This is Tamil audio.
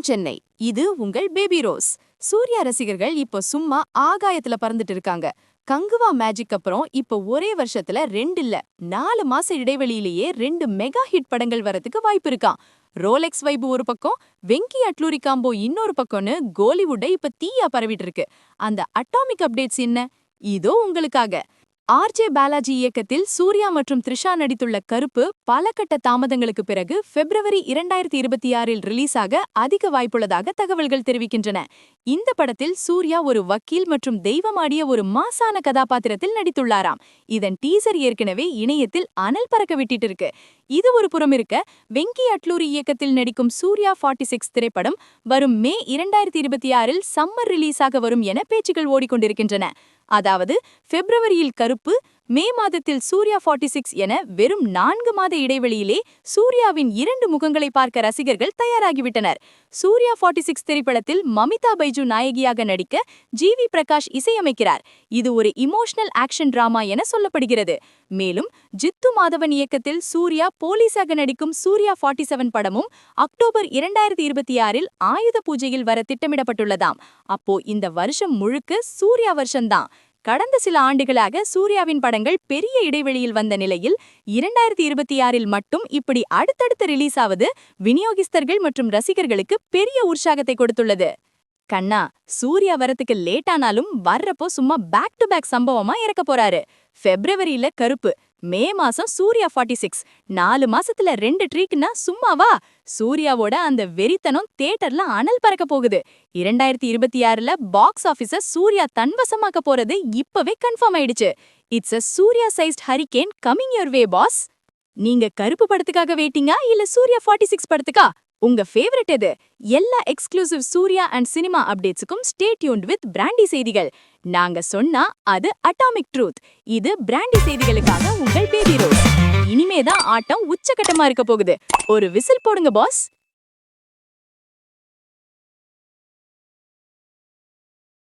சென்னை. இது உங்கள் பேபி ரோஸ். சூர்யா ரசிகர்கள் இப்போ சும்மா ஆகாயத்துல பறந்துட்டு இருக்காங்க. கங்குவா மேஜிக் அப்புறம் இப்போ ஒரே வருஷத்துல 2 இல்ல 4 மாச இடைவெளியிலேயே 2 மெகா ஹிட் படங்கள் வரதுக்கு வாய்ப்பு இருக்காம். ரோலெக்ஸ் வைபு ஒரு பக்கம், வெங்கி அட்லூரி காம்போ இன்னொரு பக்கம்னு கோலிவுட்டை இப்ப தீயா பரவிட்டு இருக்கு. அந்த அட்டாமிக் அப்டேட்ஸ் என்ன? இதோ உங்களுக்காக. ஆர்ஜே பாலாஜி இயக்கத்தில் சூர்யா மற்றும் த்ரிஷா நடித்துள்ள கருப்பு பல கட்ட தாமதங்களுக்கு பிறகு பிப்ரவரி 2026இல் ரிலீஸ் ஆக அதிக வாய்ப்புள்ளதாக தகவல்கள் தெரிவிக்கின்றன. இந்த படத்தில் சூர்யா ஒரு வக்கீல் மற்றும் தெய்வமாடிய ஒரு மாசான கதாபாத்திரத்தில் நடித்துள்ளாராம். இதன் டீசர் ஏற்கனவே இணையத்தில் அனல் பறக்க விட்டிட்டு இருக்கு. இது ஒரு புறம் இருக்க, வெங்கி அட்லூரி இயக்கத்தில் நடிக்கும் சூர்யா 46 திரைப்படம் வரும் மே 2026இல் சம்மர் ரிலீஸ் ஆக வரும் என பேச்சுகள் ஓடிக்கொண்டிருக்கின்றன. அதாவது பிப்ரவரியில் கருப்பு, மே மாதத்தில் சூர்யா 46 என வெறும் 4 மாத இடைவெளியிலே சூர்யாவின் 2 முகங்களை பார்க்க ரசிகர்கள் தயாராகிவிட்டனர். சூர்யா 46 திரைப்படத்தில் மமிதா பைஜு நாயகியாக நடிக்க ஜிவி பிரகாஷ் இசையமைக்கிறார். இது ஒரு இமோஷனல் ஆக்ஷன் டிராமா என சொல்லப்படுகிறது. மேலும் ஜித்து மாதவன் இயக்கத்தில் சூர்யா போலீஸாக நடிக்கும் சூர்யா 47 படமும் அக்டோபர் 2026இல் ஆயுத பூஜையில் வர திட்டமிடப்பட்டுள்ளதாம். அப்போ இந்த வருஷம் முழுக்க சூர்யா வருஷம்தான். கடந்த சில ஆண்டுகளாக சூர்யாவின் படங்கள் பெரிய இடைவெளியில் வந்த நிலையில் 2026இல் மட்டும் இப்படி அடுத்தடுத்து ரிலீஸ் ஆவது விநியோகிஸ்தர்கள் மற்றும் ரசிகர்களுக்கு பெரிய உற்சாகத்தை கொடுத்துள்ளது. கண்ணா, சூர்யா வரத்துக்கு லேட்டானாலும் வர்றப்போ சும்மா பேக் டு பேக் சம்பவமா இறக்க போறாரு. பிப்ரவரியில கருப்பு, மே மாசம் சூர்யா 46, 4 மாசத்துல 2 ட்ரீக்னா சும்மாவா? சூர்யாவோட அந்த வெறித்தனம் தியேட்டர்ல அனல் பறக்க போகுது. 2026ல பாக்ஸ் ஆபீஸ சூர்யா தன்வசமாக்க போறது இப்பவே கன்ஃபார்ம் ஆயிடுச்சு. It's a Suriya sized hurricane coming your way boss. நீங்க கருப்பு படத்துக்காக வெயிட்டிங்கா இல்ல சூர்யா 46 படத்துக்கா? உங்க ஃபேவரட் எது? எல்லா எக்ஸ்க்ளூசிவ் சூர்யா அண்ட் சினிமா அப்டேட்ஸுக்கும் ஸ்டே டியூன்ட் வித் பிராண்டி செய்திகள். நாங்க சொன்னா அது அட்டாமிக் ட்ரூத். இது பிராண்டி செய்திகளுக்காக உங்கள் பேபி ரோஸ். இனிமேதான் ஆட்டம் உச்சகட்டமா இருக்க போகுது. ஒரு விசில் போடுங்க பாஸ்.